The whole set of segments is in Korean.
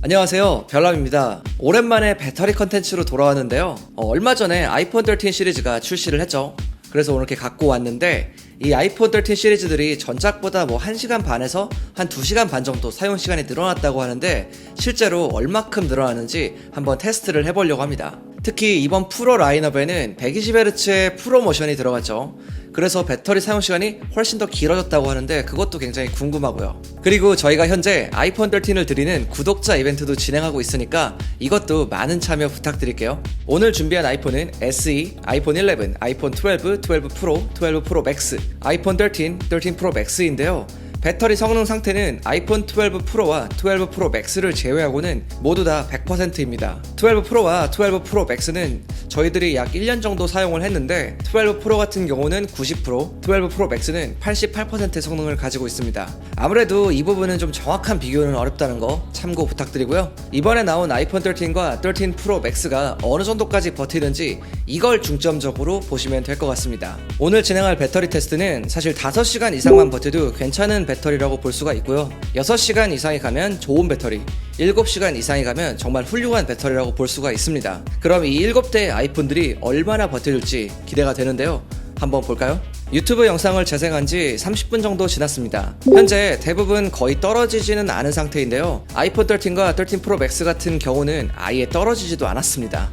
안녕하세요, 별남입니다. 오랜만에 배터리 컨텐츠로 돌아왔는데요. 얼마 전에 아이폰 13 시리즈가 출시를 했죠. 그래서 오늘 이렇게 갖고 왔는데, 이 아이폰 13 시리즈들이 전작보다 1시간 반에서 한 2시간 반 정도 사용시간이 늘어났다고 하는데, 실제로 얼마큼 늘어나는지 한번 테스트를 해보려고 합니다. 특히 이번 프로 라인업에는 120Hz의 프로 모션이 들어갔죠. 그래서 배터리 사용시간이 훨씬 더 길어졌다고 하는데, 그것도 굉장히 궁금하고요. 그리고 저희가 현재 아이폰 13을 드리는 구독자 이벤트도 진행하고 있으니까 이것도 많은 참여 부탁드릴게요. 오늘 준비한 아이폰은 SE, 아이폰 11, 아이폰 12, 12 프로, 12 프로 맥스, 아이폰 13, 13 프로 맥스인데요. 배터리 성능 상태는 아이폰 12 프로와 12 프로 맥스를 제외하고는 모두 다 100%입니다. 12 프로와 12 프로 맥스는 저희들이 약 1년 정도 사용을 했는데, 12 프로 같은 경우는 90%, 12 프로 맥스는 88%의 성능을 가지고 있습니다. 아무래도 이 부분은 좀 정확한 비교는 어렵다는 거 참고 부탁드리고요. 이번에 나온 아이폰 13과 13 프로 맥스가 어느 정도까지 버티는지 이걸 중점적으로 보시면 될 것 같습니다. 오늘 진행할 배터리 테스트는 사실 5시간 이상만 버텨도 괜찮은 배터리라고 볼 수가 있고요. 6시간 이상이 가면 좋은 배터리, 7시간 이상이 가면 정말 훌륭한 배터리라고 볼 수가 있습니다. 그럼 이 7대의 아이폰들이 얼마나 버텨줄지 기대가 되는데요. 한번 볼까요? 유튜브 영상을 재생한 지 30분 정도 지났습니다. 현재 대부분 거의 떨어지지는 않은 상태인데요. 아이폰 13과 13 프로 맥스 같은 경우는 아예 떨어지지도 않았습니다.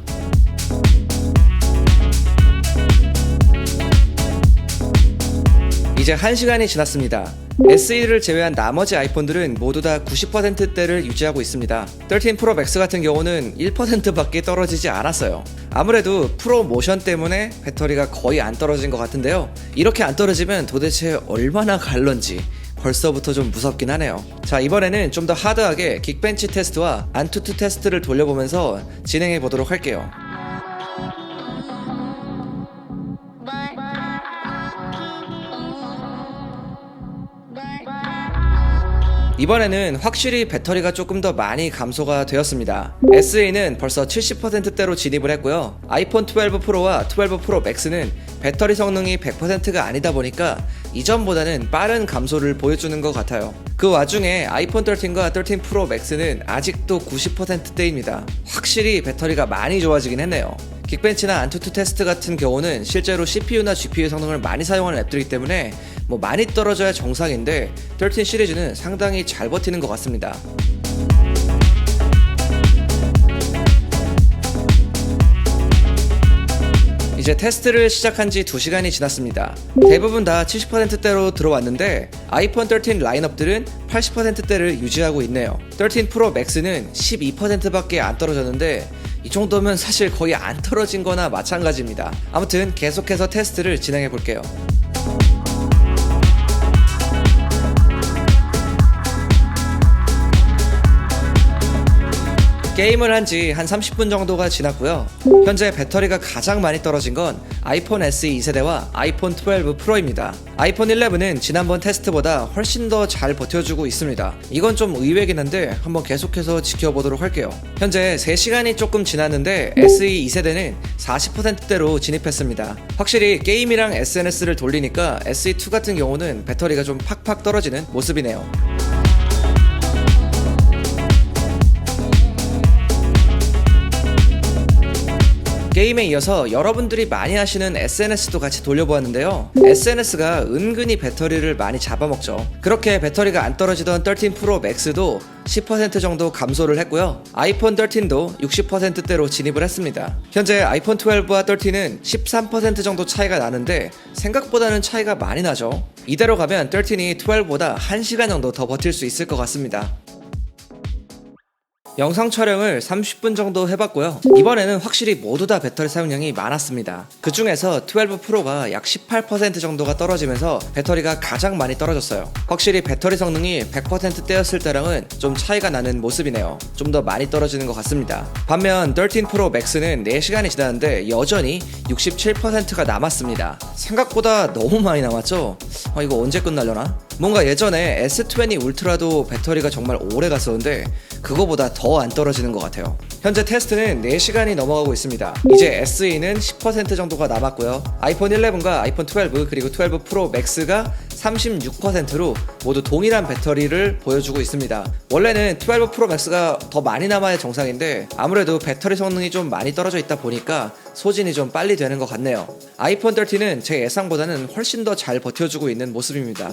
이제 1시간이 지났습니다. SE를 제외한 나머지 아이폰들은 모두 다 90%대를 유지하고 있습니다. 13 프로 맥스 같은 경우는 1%밖에 떨어지지 않았어요. 아무래도 프로 모션 때문에 배터리가 거의 안 떨어진 것 같은데요. 이렇게 안 떨어지면 도대체 얼마나 갈런지 벌써부터 좀 무섭긴 하네요. 자, 이번에는 좀 더 하드하게 긱벤치 테스트와 안투투 테스트를 돌려보면서 진행해 보도록 할게요. 이번에는 확실히 배터리가 조금 더 많이 감소가 되었습니다. SE는 벌써 70%대로 진입을 했고요. 아이폰 12 프로와 12 프로 맥스는 배터리 성능이 100%가 아니다 보니까 이전보다는 빠른 감소를 보여주는 것 같아요. 그 와중에 아이폰 13과 13 프로 맥스는 아직도 90%대입니다. 확실히 배터리가 많이 좋아지긴 했네요. 긱벤치나 안투투 테스트 같은 경우는 실제로 CPU나 GPU 성능을 많이 사용하는 앱들이기 때문에 많이 떨어져야 정상인데, 13 시리즈는 상당히 잘 버티는 것 같습니다. 이제 테스트를 시작한 지 2시간이 지났습니다. 대부분 다 70%대로 들어왔는데, 아이폰 13 라인업들은 80%대를 유지하고 있네요. 13 프로 맥스는 12%밖에 안 떨어졌는데, 이 정도면 사실 거의 안 떨어진 거나 마찬가지입니다. 아무튼 계속해서 테스트를 진행해 볼게요. 게임을 한 지 한 30분 정도가 지났고요. 현재 배터리가 가장 많이 떨어진 건 아이폰 SE 2세대와 아이폰 12 프로입니다. 아이폰 11은 지난번 테스트보다 훨씬 더 잘 버텨주고 있습니다. 이건 좀 의외긴 한데 한번 계속해서 지켜보도록 할게요. 현재 3시간이 조금 지났는데 SE 2세대는 40%대로 진입했습니다. 확실히 게임이랑 SNS를 돌리니까 SE2 같은 경우는 배터리가 좀 팍팍 떨어지는 모습이네요. 게임에 이어서 여러분들이 많이 하시는 SNS도 같이 돌려보았는데요. SNS가 은근히 배터리를 많이 잡아먹죠. 그렇게 배터리가 안 떨어지던 13 프로 맥스도 10% 정도 감소를 했고요. 아이폰 13도 60%대로 진입을 했습니다. 현재 아이폰 12와 13은 13% 정도 차이가 나는데, 생각보다는 차이가 많이 나죠. 이대로 가면 13이 12보다 1시간 정도 더 버틸 수 있을 것 같습니다. 영상 촬영을 30분 정도 해봤고요. 이번에는 확실히 모두 다 배터리 사용량이 많았습니다. 그 중에서 12 프로가 약 18% 정도가 떨어지면서 배터리가 가장 많이 떨어졌어요. 확실히 배터리 성능이 100%대였을 때랑은 좀 차이가 나는 모습이네요. 좀 더 많이 떨어지는 것 같습니다. 반면 13 프로 맥스는 4시간이 지났는데 여전히 67%가 남았습니다. 생각보다 너무 많이 남았죠? 이거 언제 끝나려나? 뭔가 예전에 S20 울트라도 배터리가 정말 오래 갔었는데 그거보다 더 안 떨어지는 것 같아요. 현재 테스트는 4시간이 넘어가고 있습니다. 이제 SE는 10% 정도가 남았고요. 아이폰 11과 아이폰 12 그리고 12 프로 맥스가 36%로 모두 동일한 배터리를 보여주고 있습니다. 원래는 12 프로 맥스가 더 많이 남아야 정상인데 아무래도 배터리 성능이 좀 많이 떨어져 있다 보니까 소진이 좀 빨리 되는 것 같네요. 아이폰 13는 제 예상보다는 훨씬 더 잘 버텨주고 있는 모습입니다.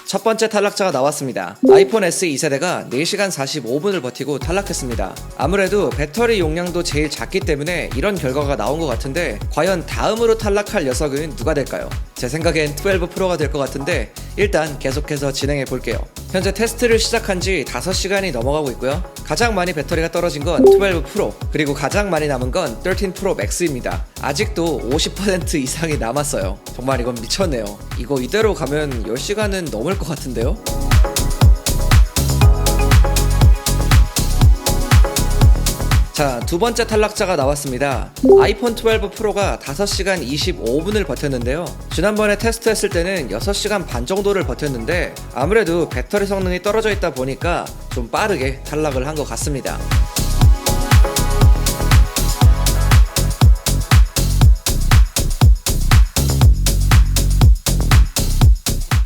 첫 번째 탈락자가 나왔습니다. 아이폰 SE 2세대가 4시간 45분을 버티고 탈락했습니다. 아무래도 배터리 용량도 제일 작기 때문에 이런 결과가 나온 것 같은데 과연 다음으로 탈락할 녀석은 누가 될까요? 제 생각엔 12 프로가 될 것 같은데 일단 계속해서 진행해 볼게요. 현재 테스트를 시작한 지 5시간이 넘어가고 있고요. 가장 많이 배터리가 떨어진 건 12 프로, 그리고 가장 많이 남은 건 13 프로 맥스입니다. 아직도 50% 이상이 남았어요. 정말 이건 미쳤네요. 이거 이대로 가면 10시간은 넘을 것 같은데요? 자, 두 번째 탈락자가 나왔습니다. 아이폰 12 프로가 5시간 25분을 버텼는데요. 지난번에 테스트했을 때는 6시간 반 정도를 버텼는데 아무래도 배터리 성능이 떨어져 있다 보니까 좀 빠르게 탈락을 한 것 같습니다.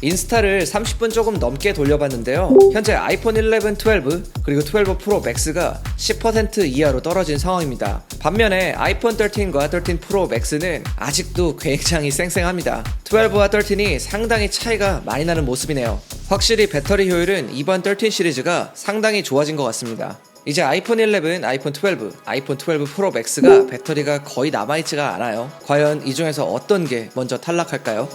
인스타를 30분 조금 넘게 돌려봤는데요. 현재 아이폰 11, 12 그리고 12 프로 맥스가 10% 이하로 떨어진 상황입니다. 반면에 아이폰 13과 13 프로 맥스는 아직도 굉장히 쌩쌩합니다. 12와 13이 상당히 차이가 많이 나는 모습이네요. 확실히 배터리 효율은 이번 13 시리즈가 상당히 좋아진 것 같습니다. 이제 아이폰 11, 아이폰 12, 아이폰 12 프로 맥스가 배터리가 거의 남아있지가 않아요. 과연 이 중에서 어떤 게 먼저 탈락할까요?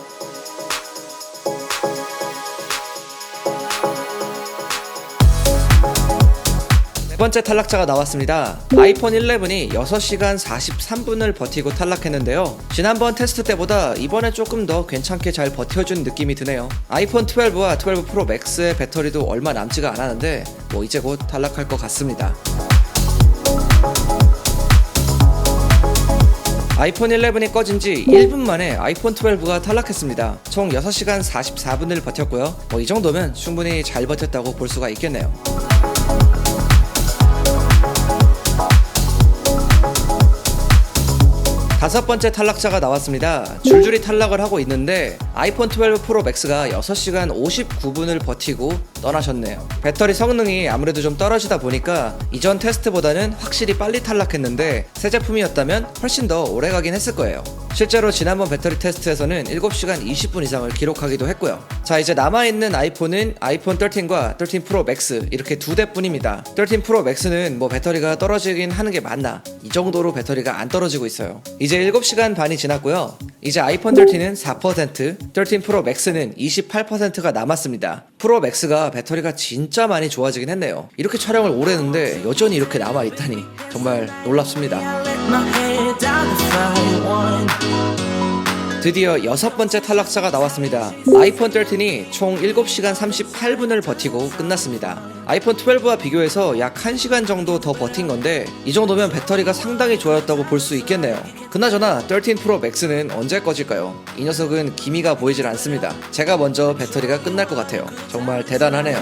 세 번째 탈락자가 나왔습니다. 아이폰 11이 6시간 43분을 버티고 탈락했는데요. 지난번 테스트 때보다 이번에 조금 더 괜찮게 잘 버텨준 느낌이 드네요. 아이폰 12와 12 프로 맥스의 배터리도 얼마 남지가 않았는데 뭐 이제 곧 탈락할 것 같습니다. 아이폰 11이 꺼진 지 1분 만에 아이폰 12가 탈락했습니다. 총 6시간 44분을 버텼고요. 뭐 이 정도면 충분히 잘 버텼다고 볼 수가 있겠네요. 다섯 번째 탈락자가 나왔습니다. 줄줄이 탈락을 하고 있는데 아이폰 12 프로 맥스가 6시간 59분을 버티고 떠나셨네요. 배터리 성능이 아무래도 좀 떨어지다 보니까 이전 테스트보다는 확실히 빨리 탈락했는데 새 제품이었다면 훨씬 더 오래 가긴 했을 거예요. 실제로 지난번 배터리 테스트에서는 7시간 20분 이상을 기록하기도 했고요. 자, 이제 남아있는 아이폰은 아이폰 13과 13 프로 맥스 이렇게 두 대뿐입니다. 13 프로 맥스는 뭐 배터리가 떨어지긴 하는 게 맞나? 이 정도로 배터리가 안 떨어지고 있어요. 이제 7시간 반이 지났고요. 이제 아이폰 13은 4%, 13 프로 맥스는 28%가 남았습니다. 프로 맥스가 배터리가 진짜 많이 좋아지긴 했네요. 이렇게 촬영을 오래 했는데 여전히 이렇게 남아있다니 정말 놀랍습니다. 드디어 여섯 번째 탈락자가 나왔습니다. 아이폰 13이 총 7시간 38분을 버티고 끝났습니다. 아이폰 12와 비교해서 약 1시간 정도 더 버틴 건데 이 정도면 배터리가 상당히 좋아졌다고 볼 수 있겠네요. 그나저나 13 프로 맥스는 언제 꺼질까요? 이 녀석은 기미가 보이질 않습니다. 제가 먼저 배터리가 끝날 것 같아요. 정말 대단하네요.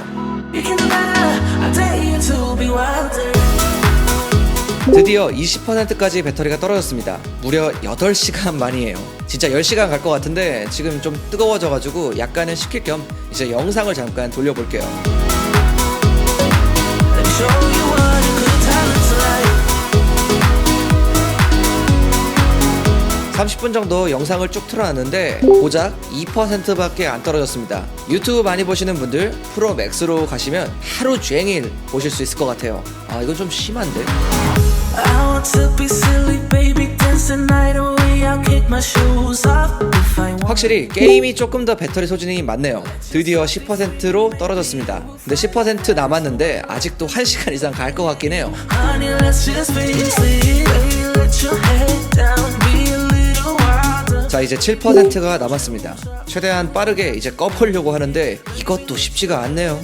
드디어 20%까지 배터리가 떨어졌습니다. 무려 8시간 만이에요. 진짜 10시간 갈 것 같은데 지금 좀 뜨거워져가지고 약간은 식힐 겸 이제 영상을 잠깐 돌려볼게요. 30분 정도 영상을 쭉 틀어놨는데 고작 2%밖에 안 떨어졌습니다. 유튜브 많이 보시는 분들 프로 맥스로 가시면 하루 종일 보실 수 있을 것 같아요. 아, 이건 좀 심한데? 확실히 게임이 조금 더 배터리 소진이 많네요. 드디어 10%로 떨어졌습니다. 근데 10% 남았는데 아직도 1시간 이상 갈 것 같긴 해요. 자, 이제 7%가 남았습니다. 최대한 빠르게 이제 꺼보려고 하는데 이것도 쉽지가 않네요.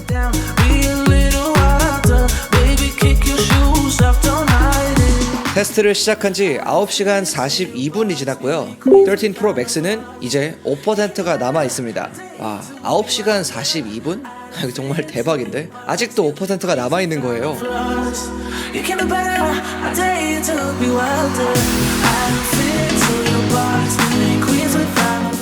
테스트를 시작한 지 9시간 42분이 지났고요. 13 프로 맥스는 이제 5%가 남아 있습니다. 와, 9시간 42분? 이거 정말 대박인데? 아직도 5%가 남아 있는 거예요.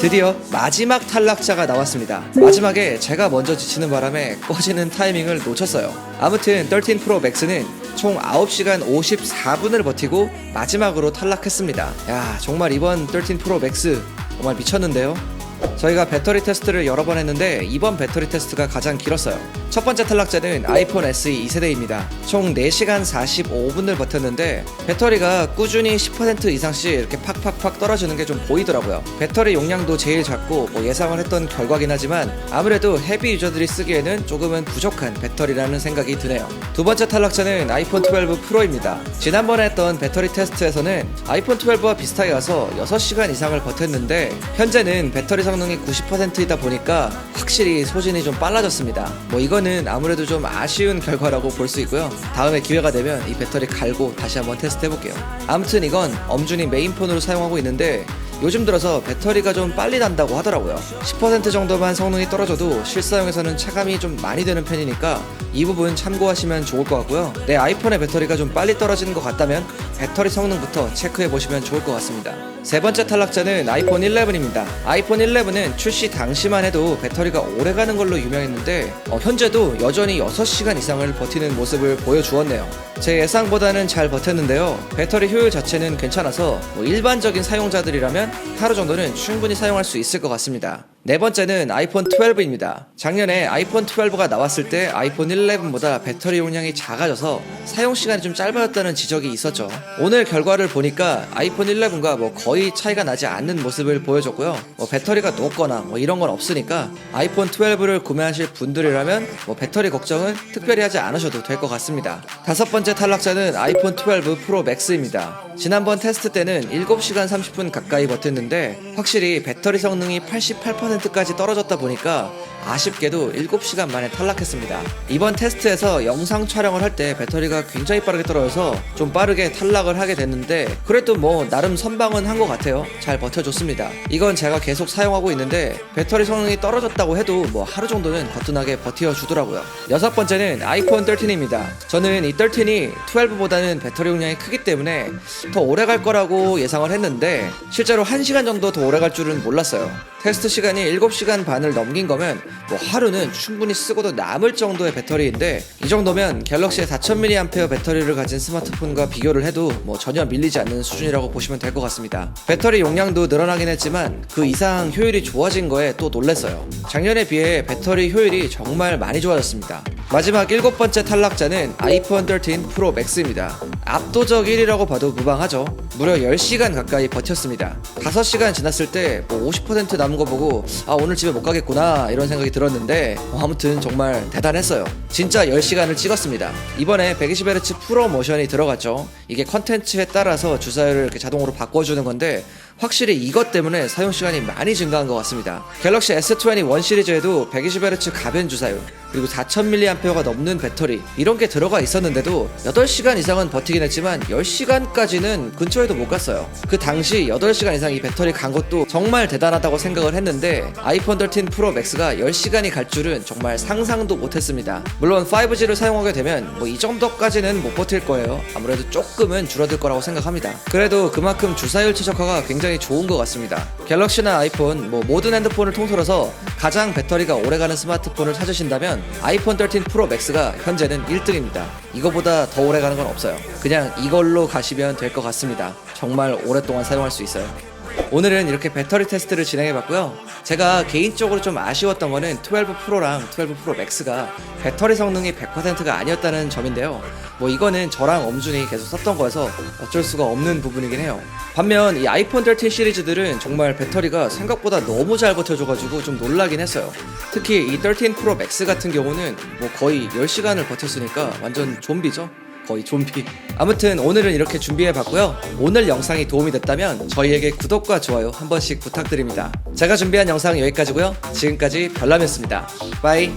드디어 마지막 탈락자가 나왔습니다. 마지막에 제가 먼저 지치는 바람에 꺼지는 타이밍을 놓쳤어요. 아무튼 13 프로 맥스는 총 9시간 54분을 버티고 마지막으로 탈락했습니다. 야, 정말 이번 13 프로 맥스 정말 미쳤는데요. 저희가 배터리 테스트를 여러 번 했는데 이번 배터리 테스트가 가장 길었어요. 첫 번째 탈락자는 아이폰 SE 2세대입니다. 총 4시간 45분을 버텼는데 배터리가 꾸준히 10% 이상씩 이렇게 팍팍팍 떨어지는 게 좀 보이더라고요. 배터리 용량도 제일 작고 예상을 했던 결과긴 하지만 아무래도 헤비 유저들이 쓰기에는 조금은 부족한 배터리라는 생각이 드네요. 두 번째 탈락자는 아이폰 12 프로입니다. 지난번에 했던 배터리 테스트에서는 아이폰 12와 비슷하게 가서 6시간 이상을 버텼는데 현재는 배터리 성능이 90%이다 보니까 확실히 소진이 좀 빨라졌습니다. 이거는 아무래도 좀 아쉬운 결과라고 볼 수 있고요. 다음에 기회가 되면 이 배터리 갈고 다시 한번 테스트 해볼게요. 아무튼 이건 엄준이 메인폰으로 사용하고 있는데 요즘 들어서 배터리가 좀 빨리 단다고 하더라고요. 10% 정도만 성능이 떨어져도 실사용에서는 차감이 좀 많이 되는 편이니까 이 부분 참고하시면 좋을 것 같고요. 내 아이폰의 배터리가 좀 빨리 떨어지는 것 같다면 배터리 성능부터 체크해 보시면 좋을 것 같습니다. 세 번째 탈락자는 아이폰 11입니다. 아이폰 11은 출시 당시만 해도 배터리가 오래가는 걸로 유명했는데 현재도 여전히 6시간 이상을 버티는 모습을 보여주었네요. 제 예상보다는 잘 버텼는데요. 배터리 효율 자체는 괜찮아서 일반적인 사용자들이라면 하루 정도는 충분히 사용할 수 있을 것 같습니다. 네 번째는 아이폰 12입니다. 작년에 아이폰 12가 나왔을 때 아이폰 11보다 배터리 용량이 작아져서 사용시간이 좀 짧아졌다는 지적이 있었죠. 오늘 결과를 보니까 아이폰 11과 거의 차이가 나지 않는 모습을 보여줬고요. 배터리가 녹거나 이런 건 없으니까 아이폰 12를 구매하실 분들이라면 배터리 걱정은 특별히 하지 않으셔도 될 것 같습니다. 다섯 번째 탈락자는 아이폰 12 프로 맥스입니다. 지난번 테스트 때는 7시간 30분 가까이 버텼는데 확실히 배터리 성능이 88%까지 떨어졌다 보니까 아쉽게도 7시간 만에 탈락했습니다. 이번 테스트에서 영상 촬영을 할 때 배터리가 굉장히 빠르게 떨어져서 좀 빠르게 탈락을 하게 됐는데 그래도 나름 선방은 한 것 같아요. 잘 버텨줬습니다. 이건 제가 계속 사용하고 있는데 배터리 성능이 떨어졌다고 해도 하루 정도는 거뜬하게 버텨주더라고요. 여섯 번째는 아이폰 13입니다. 저는 이 13이 12보다는 배터리 용량이 크기 때문에 더 오래 갈 거라고 예상을 했는데 실제로 1시간 정도 더 오래 갈 줄은 몰랐어요. 테스트 시간이 7시간 반을 넘긴 거면 하루는 충분히 쓰고도 남을 정도의 배터리인데 이 정도면 갤럭시의 4000mAh 배터리를 가진 스마트폰과 비교를 해도 전혀 밀리지 않는 수준이라고 보시면 될 것 같습니다. 배터리 용량도 늘어나긴 했지만 그 이상 효율이 좋아진 거에 또 놀랐어요. 작년에 비해 배터리 효율이 정말 많이 좋아졌습니다. 마지막 7번째 탈락자는 아이폰 13 프로 맥스입니다. 압도적 1위라고 봐도 무방하죠. 무려 10시간 가까이 버텼습니다. 5시간 지났을 때 50% 남은 거 보고 오늘 집에 못 가겠구나 이런 생각이 들었는데 아무튼 정말 대단했어요. 진짜 10시간을 찍었습니다. 이번에 120Hz 프로 모션이 들어갔죠. 이게 컨텐츠에 따라서 주사율을 이렇게 자동으로 바꿔주는 건데 확실히 이것 때문에 사용시간이 많이 증가한 것 같습니다. 갤럭시 S21 시리즈에도 120Hz 가변 주사율 그리고 4000mAh가 넘는 배터리 이런 게 들어가 있었는데도 8시간 이상은 버티긴 했지만 10시간까지는 근처에도 못 갔어요. 그 당시 8시간 이상 이 배터리 간 것도 정말 대단하다고 생각을 했는데 아이폰 13 프로 맥스가 10시간이 갈 줄은 정말 상상도 못했습니다. 물론 5G를 사용하게 되면 이 정도까지는 못 버틸 거예요. 아무래도 조금은 줄어들 거라고 생각합니다. 그래도 그만큼 주사율 최적화가 굉장히 좋은 것 같습니다. 갤럭시나 아이폰 모든 핸드폰을 통틀어서 가장 배터리가 오래가는 스마트폰을 찾으신다면 아이폰 13 프로 맥스가 현재는 1등입니다. 이거보다 더 오래가는 건 없어요. 그냥 이걸로 가시면 될 것 같습니다. 정말 오랫동안 사용할 수 있어요. 오늘은 이렇게 배터리 테스트를 진행해봤고요. 제가 개인적으로 좀 아쉬웠던 거는 12 프로랑 12 프로 맥스가 배터리 성능이 100%가 아니었다는 점인데요. 이거는 저랑 엄준이 계속 썼던 거여서 어쩔 수가 없는 부분이긴 해요. 반면 이 아이폰 13 시리즈들은 정말 배터리가 생각보다 너무 잘 버텨줘가지고 좀 놀라긴 했어요. 특히 이 13 프로 맥스 같은 경우는 거의 10시간을 버텼으니까 완전 좀비죠? 거의 좀비. 아무튼 오늘은 이렇게 준비해봤고요. 오늘 영상이 도움이 됐다면 저희에게 구독과 좋아요 한 번씩 부탁드립니다. 제가 준비한 영상 여기까지고요. 지금까지 별남이었습니다. 바이.